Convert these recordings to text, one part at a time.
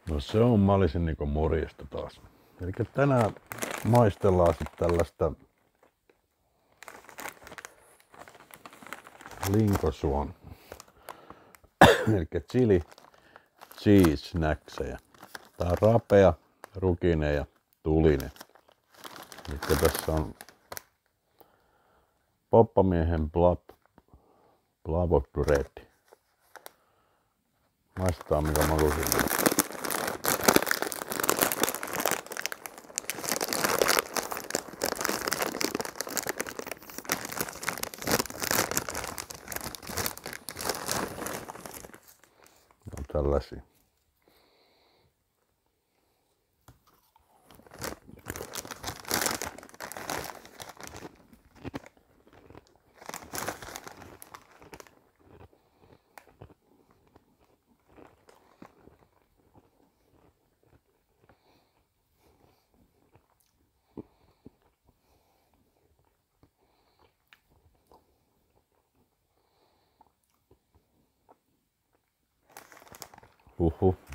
No se on, mä olisin niinku morjesta taas. Eli tänään maistellaan sit tällaista linkosuon. Eli chili cheese snacksejä. Tää on rapea, rukinen ja tulinen. Eli tässä on Poppamiehen Blavotureti. Maistetaan mikä makuisin. On tällaisia.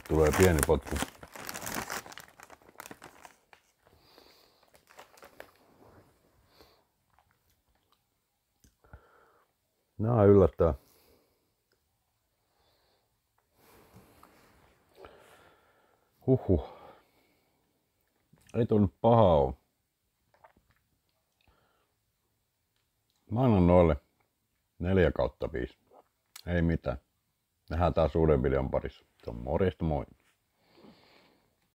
Tulee pieni potku. Nää on yllättävän. Ei tuo nyt paha oo. Mä annan noille 4/5. Ei mitään. Nähdään taas uuden videon parissa. Se on morjesta moi.